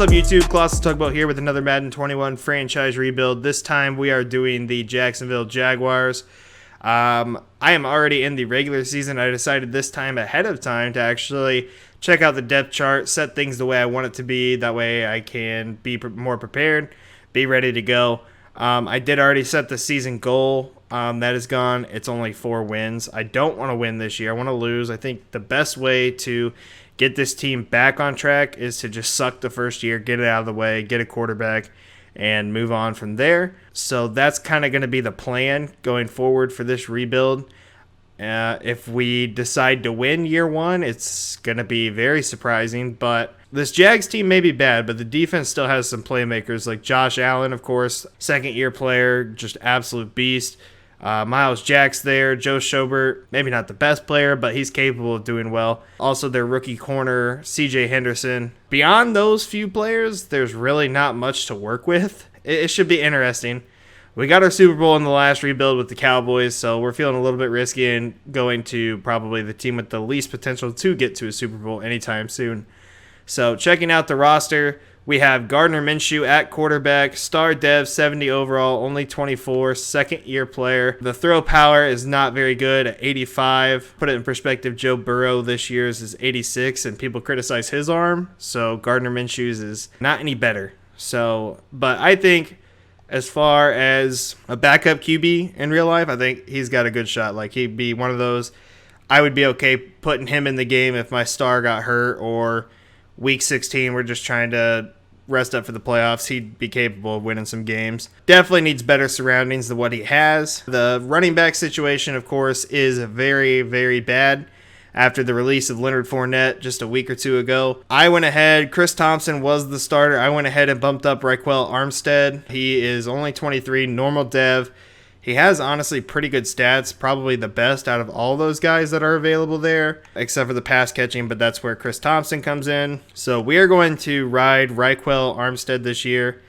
up, YouTube? Colossal Tugboat here with another Madden 21 franchise rebuild. This time we are doing the Jacksonville Jaguars. I am already in the regular season. I decided this time ahead of time to actually check out the depth chart, set things the way I want it to be. That way I can be more prepared, be ready to go. I did already set the season goal. That is gone. It's only 4 wins. I don't want to win this year. I want to lose. I think the best way to get this team back on track is to just suck the first year, get it out of the way, get a quarterback, and move on from there. So that's kind of going to be the plan going forward for this rebuild. If we decide to win year one, it's going to be very surprising. But this Jags team may be bad, but the defense still has some playmakers like Josh Allen, of course, second-year player, just absolute beast. Miles Jack's there. Joe Schobert, maybe not the best player, but he's capable of doing well. Also, their rookie corner, CJ Henderson. Beyond those few players, there's really not much to work with. It should be interesting. We got our Super Bowl in the last rebuild with the Cowboys, so we're feeling a little bit risky and going to probably the team with the least potential to get to a Super Bowl anytime soon. So checking out the roster, we have Gardner Minshew at quarterback, star dev, 70 overall, only 24, second-year player. The throw power is not very good at 85. Put it in perspective, Joe Burrow this year's is 86, and people criticize his arm, so Gardner Minshew's is not any better. So, but I think as far as a backup QB in real life, I think he's got a good shot. Like, he'd be one of those. I would be okay putting him in the game if my star got hurt or Week 16, we're just trying to rest up for the playoffs. He'd be capable of winning some games. Definitely needs better surroundings than what he has. The running back situation, of course, is very, very bad after the release of Leonard Fournette just a week or two ago. I went ahead. Chris Thompson was the starter. I went ahead and bumped up Raquel Armstead. He is only 23, normal dev. He has, honestly, pretty good stats, probably the best out of all those guys that are available there, except for the pass catching, but that's where Chris Thompson comes in. So we are going to ride Raquel Armstead this year.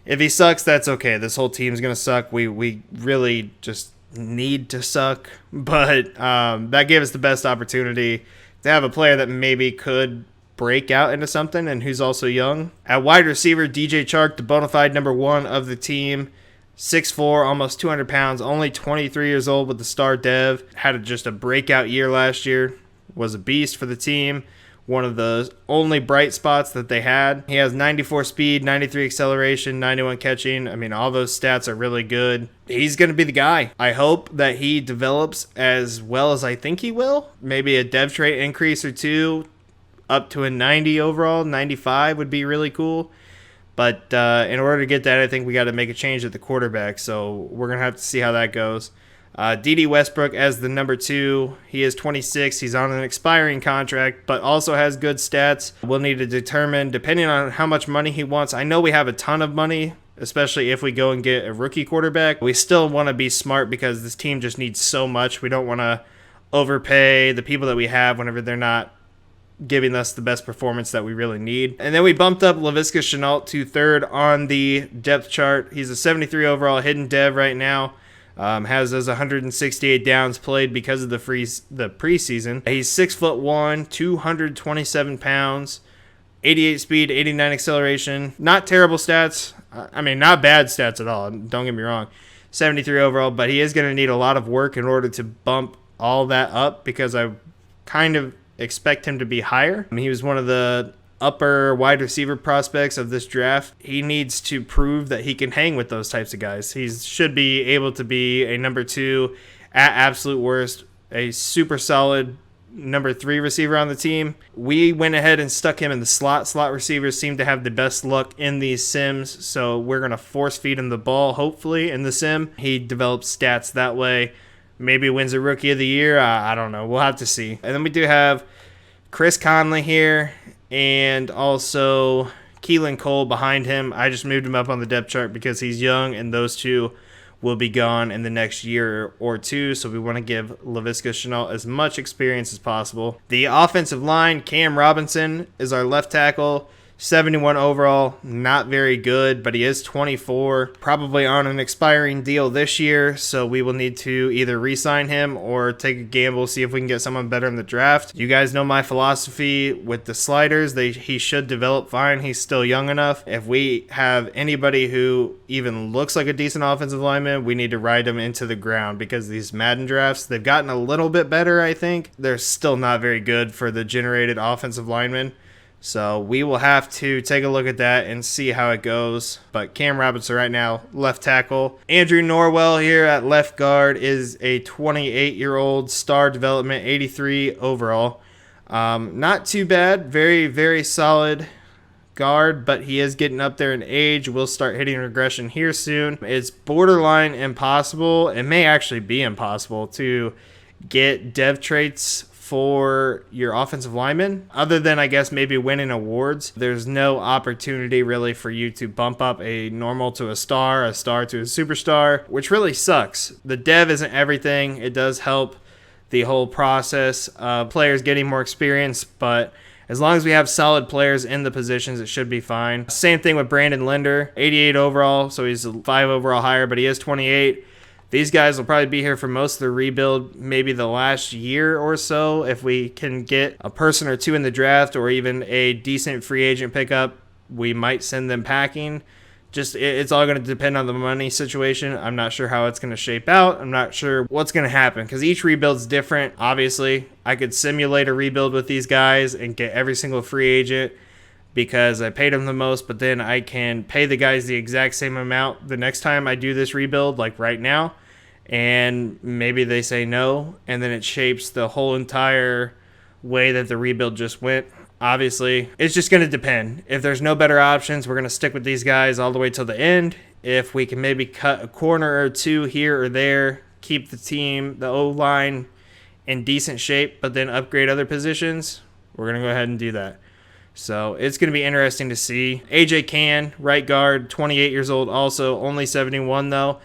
If he sucks, that's okay. This whole team's going to suck. We really just need to suck, but that gave us the best opportunity to have a player that maybe could break out into something and who's also young. At wide receiver, DJ Chark, the bona fide number 1 of the team. 6'4", almost 200 pounds, only 23 years old with the star dev. Had just a breakout year last year. Was a beast for the team. One of the only bright spots that they had. He has 94 speed, 93 acceleration, 91 catching. I mean, all those stats are really good. He's going to be the guy. I hope that he develops as well as I think he will. Maybe a dev trait increase or two up to a 90 overall. 95 would be really cool. But in order to get that, I think we got to make a change at the quarterback. So we're going to have to see how that goes. D.D. Westbrook as the number 2. He is 26. He's on an expiring contract, but also has good stats. We'll need to determine, depending on how much money he wants. I know we have a ton of money, especially if we go and get a rookie quarterback. We still want to be smart because this team just needs so much. We don't want to overpay the people that we have whenever they're not giving us the best performance that we really need. And then we bumped up Laviska Shenault to 3rd on the depth chart. He's a 73 overall hidden dev right now. Has those 168 downs played because of the preseason. He's 6'1", 227 pounds, 88 speed, 89 acceleration. Not terrible stats. I mean, not bad stats at all. Don't get me wrong. 73 overall, but he is going to need a lot of work in order to bump all that up because I kind of expect him to be higher. He was one of the upper wide receiver prospects of this draft. He needs to prove that he can hang with those types of guys. He should be able to be a number 2 at absolute worst, a super solid number 3 receiver on the team. We went ahead and stuck him in the slot. Slot receivers seem to have the best luck in these sims, so we're going to force feed him the ball, hopefully, in the sim. He develops stats that way. Maybe wins a Rookie of the Year. I don't know. We'll have to see. And then we do have Chris Conley here and also Keelan Cole behind him. I just moved him up on the depth chart because he's young, and those two will be gone in the next year or two, so we want to give Laviska Shenault as much experience as possible. The offensive line, Cam Robinson is our left tackle, 71 overall, not very good, but he is 24, probably on an expiring deal this year, so we will need to either re-sign him or take a gamble, see if we can get someone better in the draft. You guys know my philosophy with the sliders. He should develop fine. He's still young enough. If we have anybody who even looks like a decent offensive lineman, we need to ride him into the ground, because these Madden drafts, they've gotten a little bit better, I think. They're still not very good for the generated offensive linemen. So we will have to take a look at that and see how it goes. But Cam Robinson right now, left tackle. Andrew Norwell here at left guard is a 28-year-old star development, 83 overall. Not too bad. Very, very solid guard, but he is getting up there in age. We'll start hitting regression here soon. It's borderline impossible. It may actually be impossible to get dev traits for your offensive linemen, other than I guess maybe winning awards. There's no opportunity really for you to bump up a normal to a star to a superstar, which really sucks. The dev isn't everything. It does help the whole process of players getting more experience, but as long as we have solid players in the positions, it should be fine. Same thing with Brandon Linder, 88 overall, so he's 5 overall higher, but he is 28. These guys will probably be here for most of the rebuild, maybe the last year or so. If we can get a person or two in the draft or even a decent free agent pickup, we might send them packing. It's all going to depend on the money situation. I'm not sure how it's going to shape out. I'm not sure what's going to happen because each rebuild's different. Obviously, I could simulate a rebuild with these guys and get every single free agent because I paid them the most, but then I can pay the guys the exact same amount the next time I do this rebuild, like right now. And maybe they say no, and then it shapes the whole entire way that the rebuild just went. Obviously, it's just going to depend. If there's no better options, we're going to stick with these guys all the way till the end. If we can maybe cut a corner or two here or there, keep the team, the O-line in decent shape, but then upgrade other positions, we're going to go ahead and do that. So it's going to be interesting to see. AJ Cann, right guard, 28 years old also, only 71 though.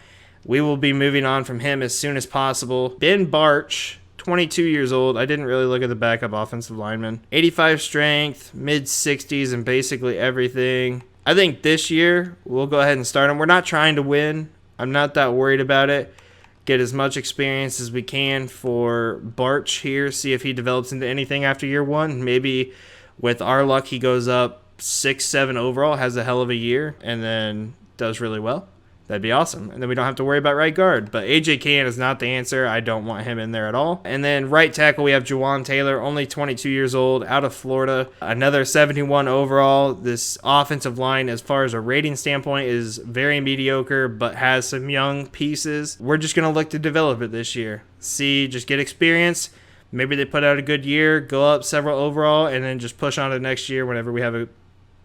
We will be moving on from him as soon as possible. Ben Barch, 22 years old. I didn't really look at the backup offensive lineman. 85 strength, mid-60s, and basically everything. I think this year we'll go ahead and start him. We're not trying to win. I'm not that worried about it. Get as much experience as we can for Barch here. See if he develops into anything after year one. Maybe with our luck he goes up 6-7 overall, has a hell of a year, and then does really well. That'd be awesome. And then we don't have to worry about right guard. But AJ Cann is not the answer. I don't want him in there at all. And then right tackle, we have Juwan Taylor, only 22 years old, out of Florida. Another 71 overall. This offensive line, as far as a rating standpoint, is very mediocre, but has some young pieces. We're just going to look to develop it this year. Just get experience. Maybe they put out a good year, go up several overall, and then just push on to next year whenever we have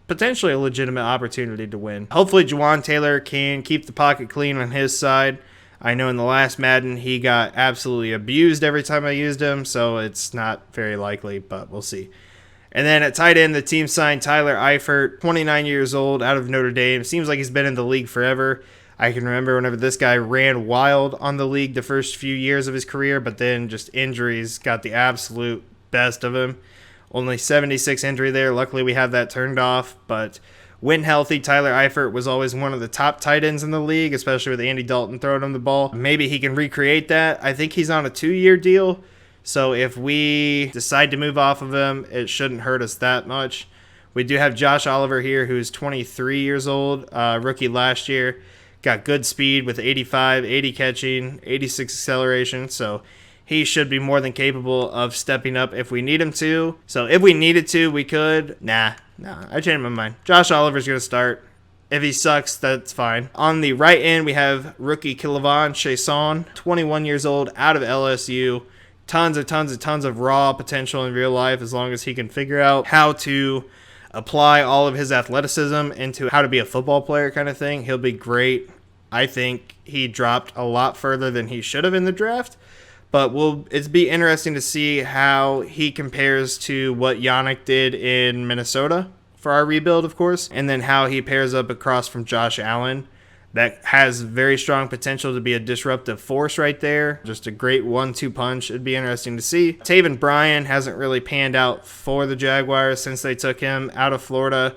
potentially a legitimate opportunity to win. Hopefully Juwan Taylor can keep the pocket clean on his side. I know in the last Madden he got absolutely abused every time I used him, so it's not very likely, but we'll see. And then at tight end, the team signed Tyler Eifert, 29 years old, out of Notre Dame. Seems like he's been in the league forever. I can remember whenever this guy ran wild on the league the first few years of his career, but then just injuries got the absolute best of him. Only 76 injury there. Luckily, we have that turned off. But when healthy, Tyler Eifert was always one of the top tight ends in the league, especially with Andy Dalton throwing him the ball. Maybe he can recreate that. I think he's on a 2-year deal. So if we decide to move off of him, it shouldn't hurt us that much. We do have Josh Oliver here, who's 23 years old, rookie last year. Got good speed with 85, 80 catching, 86 acceleration. So he should be more than capable of stepping up if we need him to. So if we needed to, we could. Nah, I changed my mind. Josh Oliver's going to start. If he sucks, that's fine. On the right end, we have rookie Kilavon Chason, 21 years old, out of LSU. Tons of raw potential in real life as long as he can figure out how to apply all of his athleticism into how to be a football player kind of thing. He'll be great. I think he dropped a lot further than he should have in the draft. But it'll be interesting to see how he compares to what Yannick did in Minnesota for our rebuild, of course, and then how he pairs up across from Josh Allen. That has very strong potential to be a disruptive force right there. Just a great 1-2 punch. It'd be interesting to see. Taven Bryan hasn't really panned out for the Jaguars since they took him out of Florida.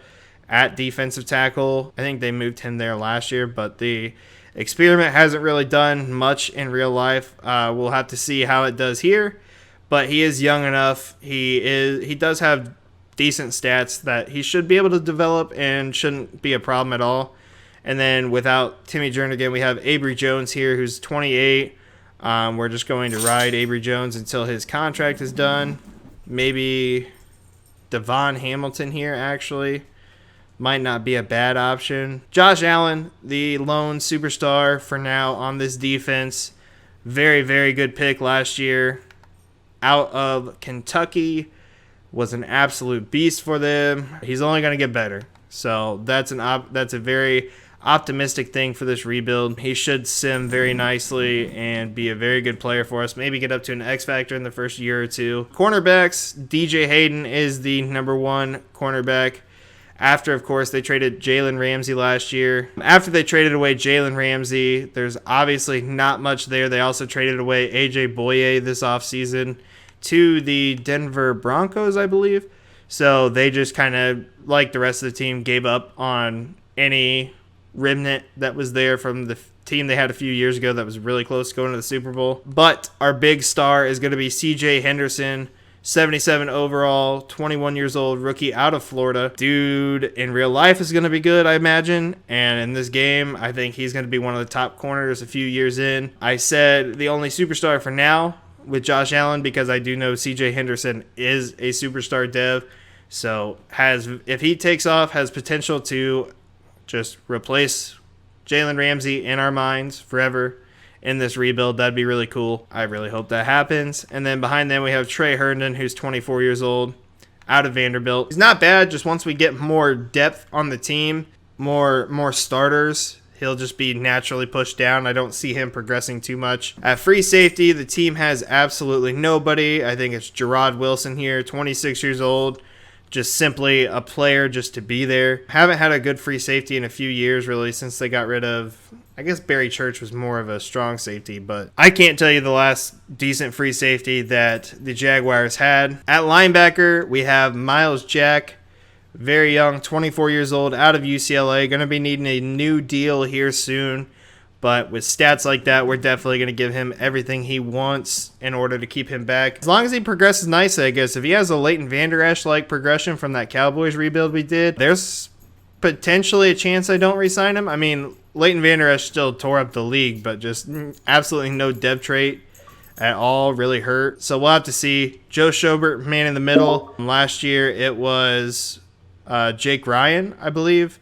at defensive tackle. I think they moved him there last year, but the experiment hasn't really done much in real life. We'll have to see how it does here, but he is young enough. He does have decent stats that he should be able to develop and shouldn't be a problem at all. And then without Timmy Jernigan, we have Avery Jones here, who's 28. We're just going to ride Avery Jones until his contract is done. Maybe Devon Hamilton here, actually. Might not be a bad option. Josh Allen, the lone superstar for now on this defense. Very, very good pick last year. Out of Kentucky. Was an absolute beast for them. He's only going to get better. So that's a very optimistic thing for this rebuild. He should sim very nicely and be a very good player for us. Maybe get up to an X factor in the first year or two. Cornerbacks, DJ Hayden is the #1 cornerback. After, of course, they traded Jalen Ramsey last year. After they traded away Jalen Ramsey, there's obviously not much there. They also traded away AJ Boye this offseason to the Denver Broncos, I believe. So they just kind of, like the rest of the team, gave up on any remnant that was there from the team they had a few years ago that was really close to going to the Super Bowl. But our big star is going to be CJ Henderson, 77 overall, 21 years old, rookie out of Florida. Dude, in real life is going to be good, I imagine. And in this game, I think he's going to be one of the top corners a few years in. I said the only superstar for now with Josh Allen because I do know CJ Henderson is a superstar dev. So if he takes off, has potential to just replace Jalen Ramsey in our minds forever in this rebuild. That'd be really cool. I really hope that happens. And then behind them we have Trey Herndon, who's 24 years old, out of Vanderbilt. He's not bad. Just once we get more depth on the team, more starters, he'll just be naturally pushed down. I don't see him progressing too much. At free safety, the team has absolutely nobody. I think it's Gerard Wilson here, 26 years old. Just simply a player just to be there. Haven't had a good free safety in a few years, really, since they got rid of, I guess Barry Church was more of a strong safety, but I can't tell you the last decent free safety that the Jaguars had. At linebacker, we have Miles Jack, very young, 24 years old, out of UCLA. Going to be needing a new deal here soon. But with stats like that, we're definitely going to give him everything he wants in order to keep him back. As long as he progresses nicely, I guess. If he has a Leighton Vander Esch-like progression from that Cowboys rebuild we did, there's potentially a chance I don't re-sign him. I mean, Leighton Vander Esch still tore up the league, but just absolutely no depth trait at all. Really hurt. So we'll have to see. Joe Schobert, man in the middle. Last year, it was Jake Ryan, I believe,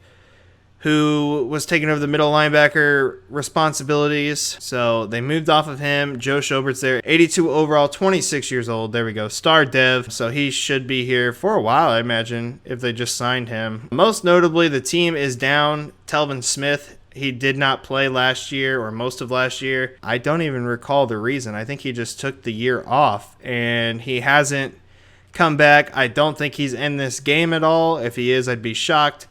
who was taking over the middle linebacker responsibilities. So they moved off of him. Joe Schobert's there. 82 overall, 26 years old. There we go. Star dev. So he should be here for a while, I imagine, if they just signed him. Most notably, the team is down Telvin Smith. He did not play last year or most of last year. I don't even recall the reason. I think he just took the year off, and he hasn't come back. I don't think he's in this game at all. If he is, I'd be shocked.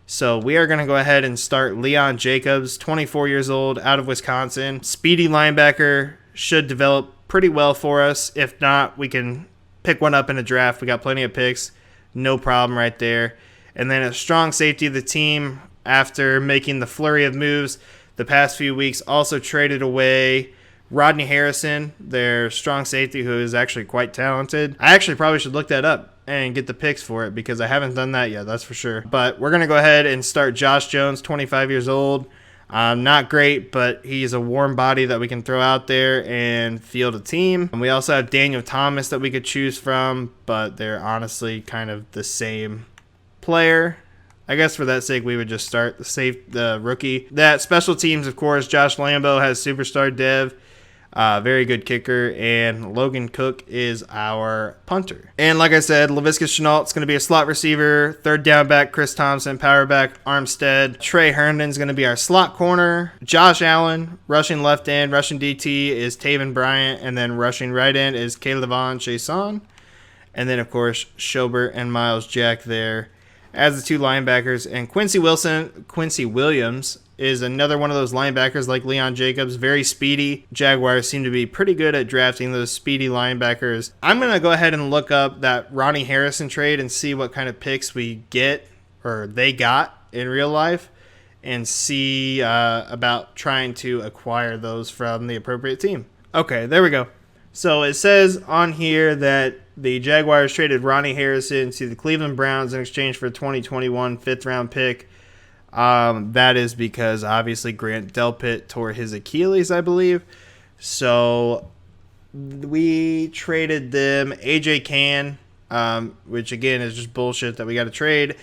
So we are going to go ahead and start Leon Jacobs, 24 years old, out of Wisconsin. Speedy linebacker, should develop pretty well for us. If not, we can pick one up in a draft. We got plenty of picks. No problem right there. And then a strong safety of the team, after making the flurry of moves the past few weeks, also traded away Rodney Harrison, their strong safety, who is actually quite talented. I actually probably should look that up and get the picks for it because I haven't done that yet, that's for sure. But we're going to go ahead and start Josh Jones, 25 years old. Not great, but he's a warm body that we can throw out there and field a team. And we also have Daniel Thomas that we could choose from, but they're honestly kind of the same player. I guess for that sake, we would just start the rookie. That special teams, of course, Josh Lambo has superstar dev. Very good kicker, and Logan Cook is our punter. And like I said, Laviska Shenault's going to be a slot receiver. Third down back, Chris Thompson. Power back, Armstead. Trey Herndon's going to be our slot corner. Josh Allen, rushing left end. Rushing DT is Taven Bryant, and then rushing right end is Calevon Chason. And then, of course, Schobert and Miles Jack there as the two linebackers. And Quincy Williams is another one of those linebackers like Leon Jacobs, very speedy. Jaguars seem to be pretty good at drafting those speedy linebackers. I'm going to go ahead and look up that Ronnie Harrison trade and see what kind of picks we get or they got in real life, and see about trying to acquire those from the appropriate team. Okay, there we go. So it says on here that the Jaguars traded Ronnie Harrison to the Cleveland Browns in exchange for a 2021 fifth-round pick. That is because obviously Grant Delpit tore his Achilles, I believe. So we traded them AJ Cann, which again is just bullshit that we got to trade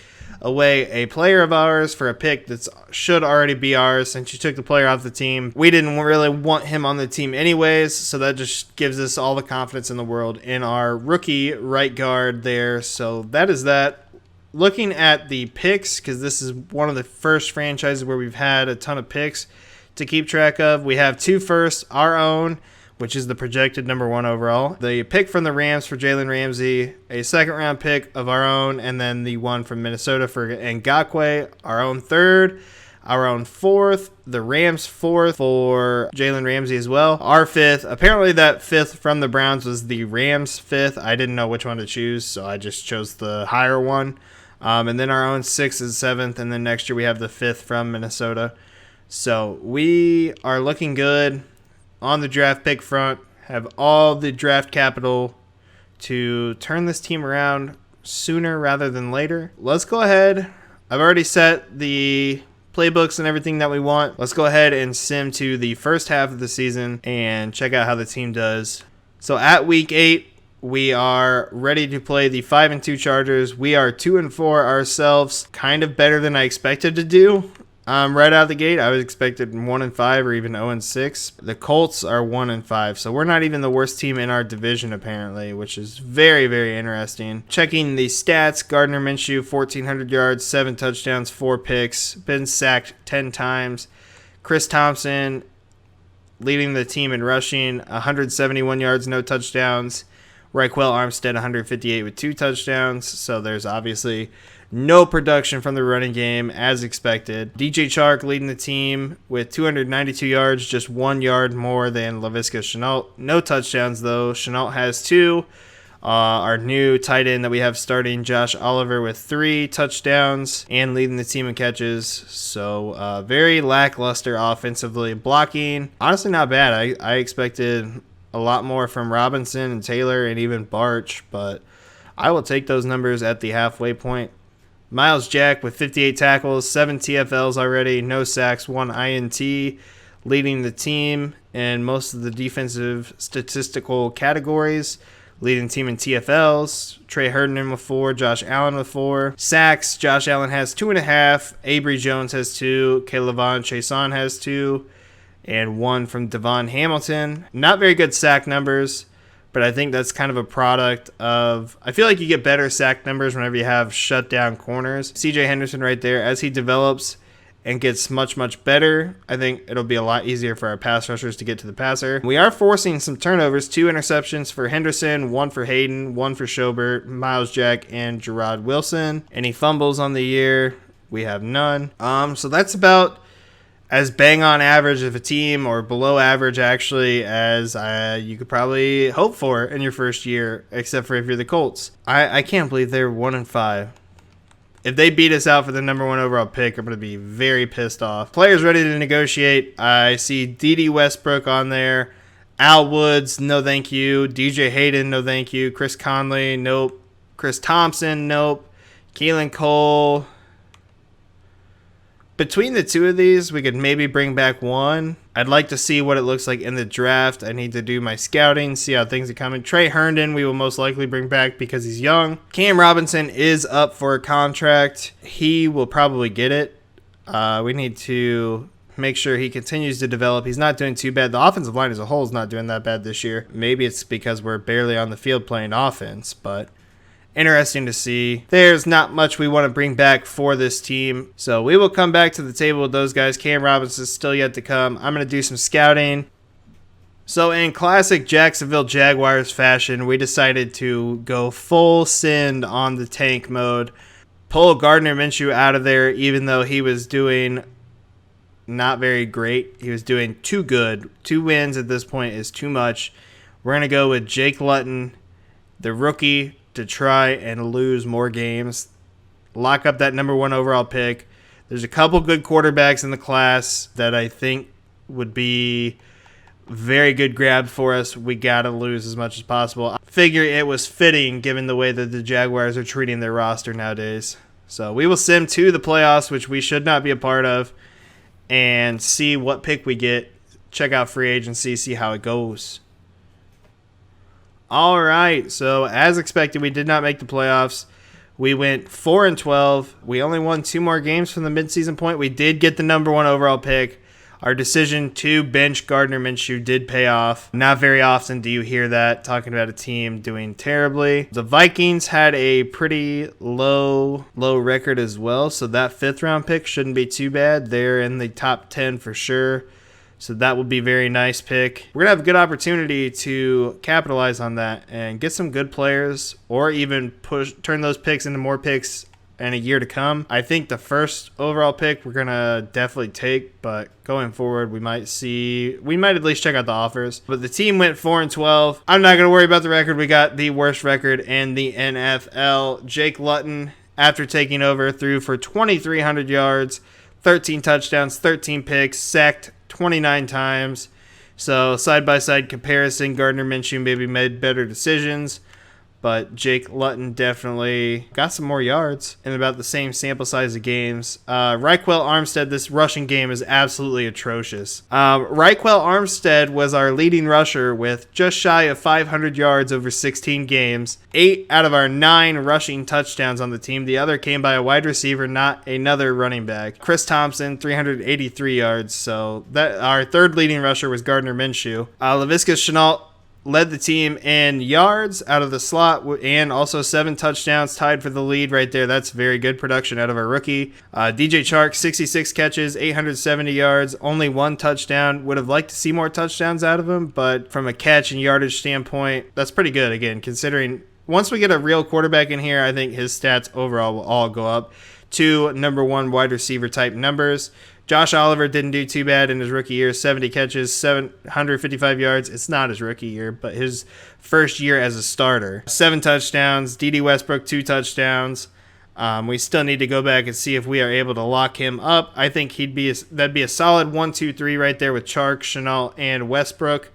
away a player of ours for a pick that should already be ours since you took the player off the team. We didn't really want him on the team anyways, so that just gives us all the confidence in the world in our rookie right guard there. So that is that. Looking at the picks, because this is one of the first franchises where we've had a ton of picks to keep track of. We have 2 firsts, our own, which is the projected number 1 overall. The pick from the Rams for Jalen Ramsey, a second-round pick of our own, and then the one from Minnesota for Ngakoue, our own 3rd, our own 4th, the Rams 4th for Jalen Ramsey as well. Our 5th, apparently that 5th from the Browns was the Rams 5th. I didn't know which one to choose, so I just chose the higher one. And then our own 6th and 7th, and then next year we have the 5th from Minnesota. So we are looking good on the draft pick front, have all the draft capital to turn this team around sooner rather than later. Let's go ahead. I've already set the playbooks and everything that we want. Let's go ahead and sim to the first half of the season and check out how the team does. So at week 8, we are ready to play the 5-2 Chargers. We are 2-4 ourselves, kind of better than I expected to do. Right out of the gate, I was expected 1-5 or even 0-6. The Colts are 1-5, so we're not even the worst team in our division apparently, which is very, very interesting. Checking the stats, Gardner Minshew, 1,400 yards, 7 touchdowns, 4 picks, been sacked 10 times. Chris Thompson leading the team in rushing, 171 yards, no touchdowns. Raquel Armstead, 158 with 2 touchdowns, so there's obviously no production from the running game as expected. DJ Chark leading the team with 292 yards, just 1 yard more than Laviska Shenault. No touchdowns, though. Shenault has 2. Our new tight end that we have starting, Josh Oliver, with 3 touchdowns and leading the team in catches. So very lackluster offensively. Blocking, honestly not bad. I expected a lot more from Robinson and Taylor and even Barch, but I will take those numbers at the halfway point. Miles Jack with 58 tackles, 7 TFLs already, no sacks, 1 INT, leading the team in most of the defensive statistical categories. Leading team in TFLs, Trey Herndon with 4, Josh Allen with 4. Sacks, Josh Allen has 2.5, Avery Jones has 2, Kaylavon Chason has 2, and 1 from Devon Hamilton. Not very good sack numbers, but I think that's kind of a product of, I feel like you get better sack numbers whenever you have shutdown corners. CJ Henderson right there, as he develops and gets much, much better, I think it'll be a lot easier for our pass rushers to get to the passer. We are forcing some turnovers, 2 interceptions for Henderson, 1 for Hayden, 1 for Schobert, Miles Jack, and Gerard Wilson. Any fumbles on the year? We have none. So that's about as bang on average of a team, or below average actually, as you could probably hope for in your first year, except for if you're the Colts. I can't believe they're 1-5. If they beat us out for the number 1 overall pick, I'm going to be very pissed off. Players ready to negotiate. I see D.D. Westbrook on there. Al Woods, no thank you. DJ Hayden, no thank you. Chris Conley, nope. Chris Thompson, nope. Keelan Cole. Between the 2 of these, we could maybe bring back 1. I'd like to see what it looks like in the draft. I need to do my scouting, see how things are coming. Trey Herndon, we will most likely bring back because he's young. Cam Robinson is up for a contract. He will probably get it. We need to make sure he continues to develop. He's not doing too bad. The offensive line as a whole is not doing that bad this year. Maybe it's because we're barely on the field playing offense, but interesting to see. There's not much we want to bring back for this team, so we will come back to the table with those guys. Cam Robinson is still yet to come. I'm going to do some scouting. So in classic Jacksonville Jaguars fashion, we decided to go full send on the tank mode. Pull Gardner Minshew out of there, even though he was doing not very great. He was doing too good. 2 wins at this point is too much. We're going to go with Jake Luton, the rookie, to try and lose more games lock up that #1 overall pick. There's a couple good quarterbacks in the class that I think would be very good grab for us. We got to lose as much as possible. I figure it was fitting given the way that the Jaguars are treating their roster nowadays. So we will sim to the playoffs, which we should not be a part of, and see what pick we get. Check out free agency, see how it goes. All right, so as expected, we did not make the playoffs. We went 4-12. We only won 2 more games from the midseason point. We did get the #1 overall pick. Our decision to bench Gardner Minshew did pay off. Not very often do you hear that, talking about a team doing terribly. The Vikings had a pretty low record as well, so that 5th round pick shouldn't be too bad. They're in the top 10 for sure, so that would be a very nice pick. We're going to have a good opportunity to capitalize on that and get some good players, or even turn those picks into more picks in a year to come. I think the 1st overall pick we're going to definitely take, but going forward we might at least check out the offers. But the team went 4-12. I'm not going to worry about the record. We got the worst record in the NFL. Jake Luton, after taking over, threw for 2,300 yards, 13 touchdowns, 13 picks, sacked 29 times. So side-by-side comparison, Gardner Minshew maybe made better decisions, but Jake Luton definitely got some more yards in about the same sample size of games. Raquel Armstead, this rushing game is absolutely atrocious. Raquel Armstead was our leading rusher with just shy of 500 yards over 16 games. 8 out of our 9 rushing touchdowns on the team. The other came by a wide receiver, not another running back. Chris Thompson, 383 yards. So that our 3rd leading rusher was Gardner Minshew. Laviska Shenault led the team in yards out of the slot and also 7 touchdowns, tied for the lead right there. That's very good production out of our rookie. DJ Chark, 66 catches, 870 yards, only 1 touchdown. Would have liked to see more touchdowns out of him, but from a catch and yardage standpoint, that's pretty good, again, considering once we get a real quarterback in here, I think his stats overall will all go up to #1 wide receiver type numbers. Josh Oliver didn't do too bad in his rookie year. 70 catches, 755 yards. It's not his rookie year, but his first year as a starter. 7 touchdowns. D.D. Westbrook, 2 touchdowns. We still need to go back and see if we are able to lock him up. I think that'd be a solid 1-2-3 right there with Chark, Shenault, and Westbrook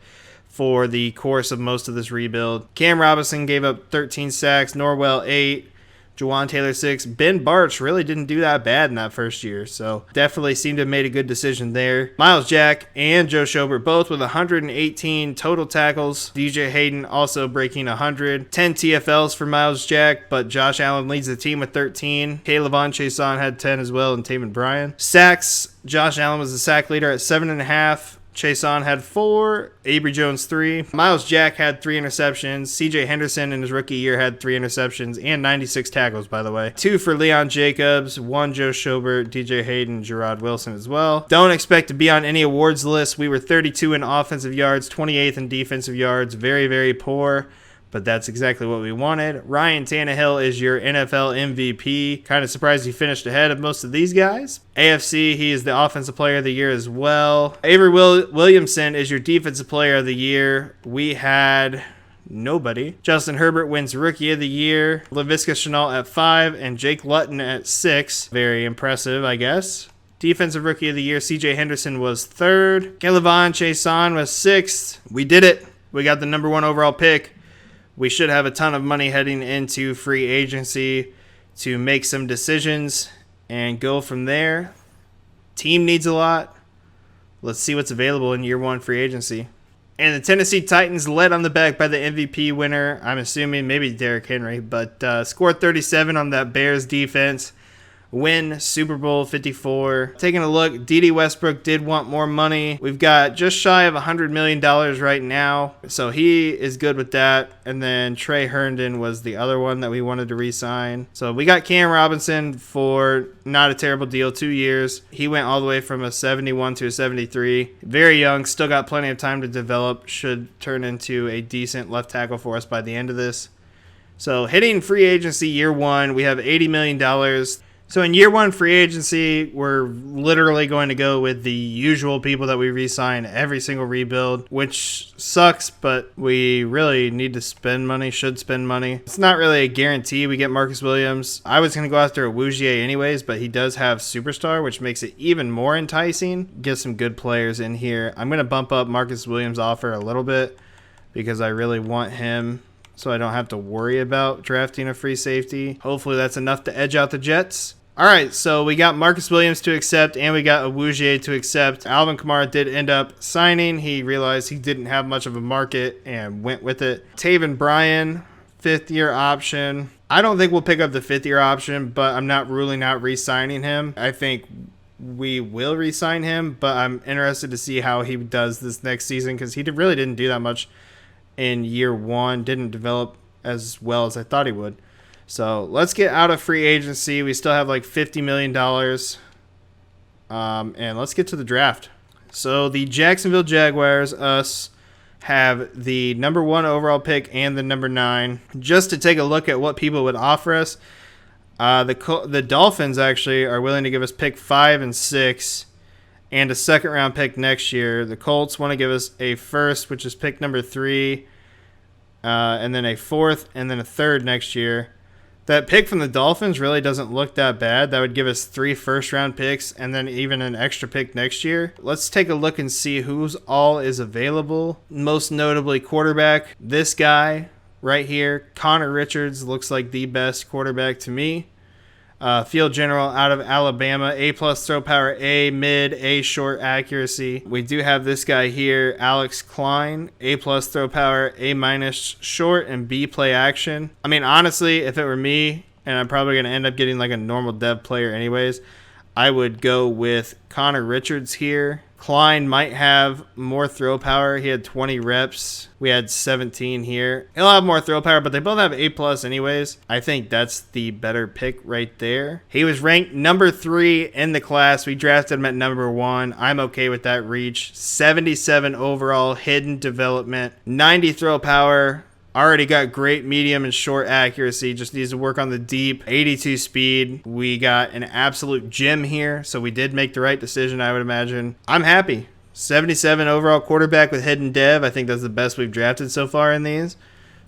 for the course of most of this rebuild. Cam Robinson gave up 13 sacks. Norwell, 8. Jawan Taylor, 6. Ben Bartch really didn't do that bad in that first year, so definitely seemed to have made a good decision there. Miles Jack and Joe Schobert both with 118 total tackles. DJ Hayden also breaking 100. 10 TFLs for Miles Jack, but Josh Allen leads the team with 13. Kayvon Chaisson had 10 as well, and Taven Bryan. Sacks, Josh Allen was the sack leader at 7.5. Chaisson had 4, Avery Jones 3, Miles Jack had 3 interceptions, CJ Henderson in his rookie year had 3 interceptions and 96 tackles, by the way. 2 for Leon Jacobs, 1 Joe Schobert, DJ Hayden, Gerard Wilson as well. Don't expect to be on any awards list. We were 32 in offensive yards, 28th in defensive yards, very, very poor. But that's exactly what we wanted. Ryan Tannehill is your NFL MVP. Kind of surprised he finished ahead of most of these guys. AFC, he is the Offensive Player of the Year as well. Avery Williamson is your Defensive Player of the Year. We had nobody. Justin Herbert wins Rookie of the Year. Laviska Shenault at 5 and Jake Luton at 6. Very impressive, I guess. Defensive Rookie of the Year, CJ Henderson was 3rd. Kayvon Chaisson was 6th. We did it. We got the #1 overall pick. We should have a ton of money heading into free agency to make some decisions and go from there. Team needs a lot. Let's see what's available in year 1 free agency. And the Tennessee Titans, led on the back by the MVP winner, I'm assuming maybe Derrick Henry, but scored 37 on that Bears defense. Win Super Bowl 54. Taking a look, D.D. Westbrook did want more money. We've got just shy of $100 million right now, so he is good with that. And then Trey Herndon was the other one that we wanted to re-sign. So we got Cam Robinson for not a terrible deal, 2 years. He went all the way from a 71 to a 73. Very young, still got plenty of time to develop. Should turn into a decent left tackle for us by the end of this. So hitting free agency year 1, we have $80 million. So in year one free agency, we're literally going to go with the usual people that we re-sign every single rebuild, which sucks, but we really need to spend money, should spend money. It's not really a guarantee we get Marcus Williams. I was going to go after a Awuzie anyways, but he does have Superstar, which makes it even more enticing. Get some good players in here. I'm going to bump up Marcus Williams' offer a little bit because I really want him, so I don't have to worry about drafting a free safety. Hopefully that's enough to edge out the Jets. All right, so we got Marcus Williams to accept, and we got Awuzie to accept. Alvin Kamara did end up signing. He realized he didn't have much of a market and went with it. Taven Bryan, 5th-year option. I don't think we'll pick up the 5th-year option, but I'm not ruling out re-signing him. I think we will re-sign him, but I'm interested to see how he does this next season because he really didn't do that much in year one. Didn't develop as well as I thought he would. So let's get out of free agency. We still have like $50 million. And let's get to the draft. So the Jacksonville Jaguars, us, have the number 1 overall pick and the number 9. Just to take a look at what people would offer us, the Dolphins actually are willing to give us pick 5 and 6 and a 2nd round pick next year. The Colts want to give us a 1st, which is pick number 3, and then a 4th and then a 3rd next year. That pick from the Dolphins really doesn't look that bad. That would give us 3 first-round picks and then even an extra pick next year. Let's take a look and see who's all is available. Most notably quarterback. This guy right here, Connor Richards, looks like the best quarterback to me. Field general out of Alabama, A+ throw power, A mid, A short accuracy. We do have this guy here, Alex Klein, A+ throw power, A- short, and B play action. I mean, honestly, if it were me, and I'm probably going to end up getting like a normal dev player anyways, I would go with Connor Richards here. Klein might have more throw power. He had 20 reps. We had 17 here. He'll have more throw power, but they both have A+ anyways. I think that's the better pick right there. He was ranked number 3 in the class. We drafted him at number 1. I'm okay with that reach. 77 overall, hidden development, 90 throw power. Already got great medium and short accuracy. Just needs to work on the deep. 82 speed. We got an absolute gem here. So we did make the right decision, I would imagine. I'm happy. 77 overall quarterback with hidden dev. I think that's the best we've drafted so far in these.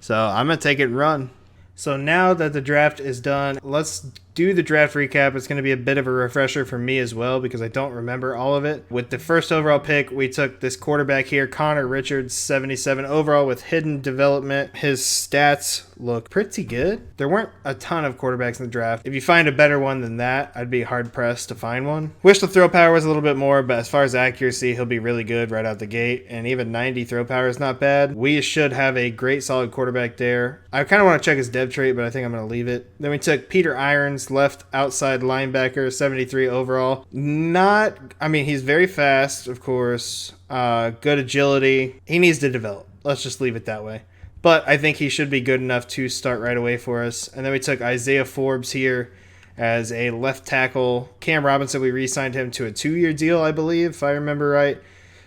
So I'm going to take it and run. So now that the draft is done, let's do the draft recap. It's going to be a bit of a refresher for me as well because I don't remember all of it. With the 1st overall pick, we took this quarterback here, Connor Richards, 77 overall with hidden development. His stats look pretty good. There weren't a ton of quarterbacks in the draft. If you find a better one than that, I'd be hard-pressed to find one. Wish the throw power was a little bit more, but as far as accuracy, he'll be really good right out the gate, and even 90 throw power is not bad. We should have a great, solid quarterback there. I kind of want to check his dev trait, but I think I'm going to leave it. Then we took Peter Irons, left outside linebacker, 73 overall. He's very fast, of course. Good agility. He needs to develop. Let's just leave it that way. But I think he should be good enough to start right away for us. And then we took Isaiah Forbes here as a left tackle. Cam Robinson, we re-signed him to a 2-year deal, I believe, if I remember right.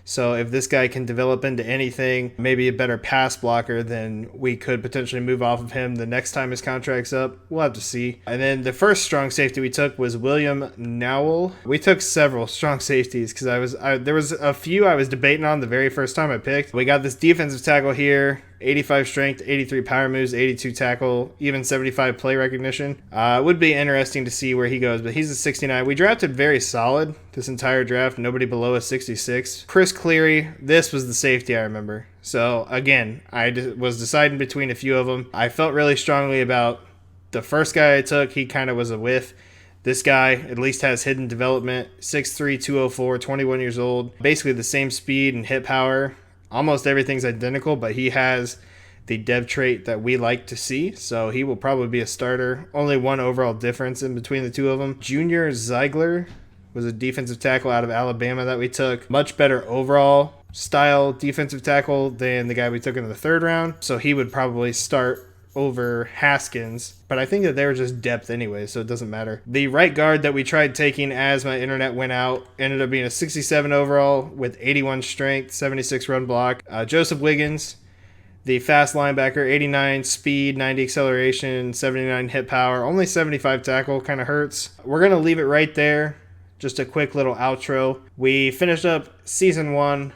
So if this guy can develop into anything, maybe a better pass blocker, then we could potentially move off of him the next time his contract's up. We'll have to see. And then the first strong safety we took was William Nowell. We took several strong safeties because there was a few I was debating on the very first time I picked. We got this defensive tackle here. 85 strength, 83 power moves, 82 tackle, even 75 play recognition. It would be interesting to see where he goes, but he's a 69. We drafted very solid this entire draft. Nobody below a 66. Chris Cleary, this was the safety I remember. So, again, I was deciding between a few of them. I felt really strongly about the first guy I took. He kind of was a whiff. This guy at least has hidden development. 6'3", 204, 21 years old. Basically the same speed and hit power. Almost everything's identical, but he has the dev trait that we like to see, so he will probably be a starter. Only 1 overall difference in between the two of them. Junior Ziegler was a defensive tackle out of Alabama that we took. Much better overall style defensive tackle than the guy we took in the 3rd round, so he would probably start over Haskins, but I think that they were just depth anyway, so it doesn't matter. The right guard that we tried taking as my internet went out ended up being a 67 overall with 81 strength, 76 run block. Joseph Wiggins, The fast linebacker, 89 speed, 90 acceleration, 79 hit power, only 75 tackle, kind of hurts. We're going to leave it right there. Just a quick little outro. We finished up season 1,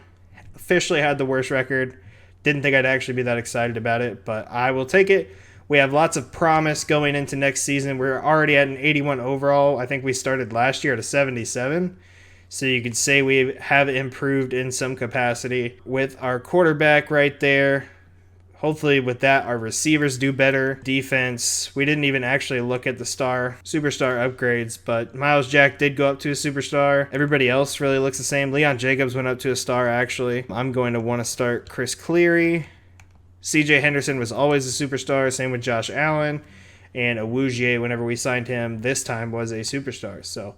officially had the worst record. Didn't think I'd actually be that excited about it, but I will take it. We have lots of promise going into next season. We're already at an 81 overall. I think we started last year at a 77. So you could say we have improved in some capacity with our quarterback right there. Hopefully with that, our receivers do better. Defense, we didn't even actually look at the superstar upgrades, but Miles Jack did go up to a superstar. Everybody else really looks the same. Leon Jacobs went up to a star, actually. I'm going to want to start Chris Cleary. CJ Henderson was always a superstar. Same with Josh Allen. And Awuzie, whenever we signed him, this time was a superstar. So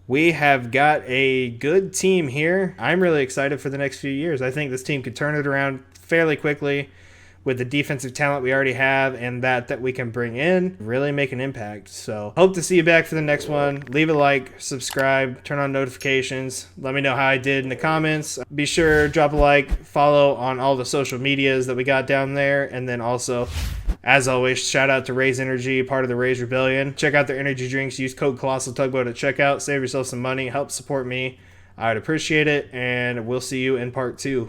we have got a good team here. I'm really excited for the next few years. I think this team could turn it around fairly quickly with the defensive talent we already have and that we can bring in, really make an impact. So hope to see you back for the next one. Leave a like, subscribe, turn on notifications. Let me know how I did in the comments. Be sure, drop a like, follow on all the social medias that we got down there. And then also, as always, shout out to Raise Energy, part of the Raise Rebellion. Check out their energy drinks. Use code Colossal Tugboat at checkout. Save yourself some money. Help support me. I would appreciate it. And we'll see you in part 2.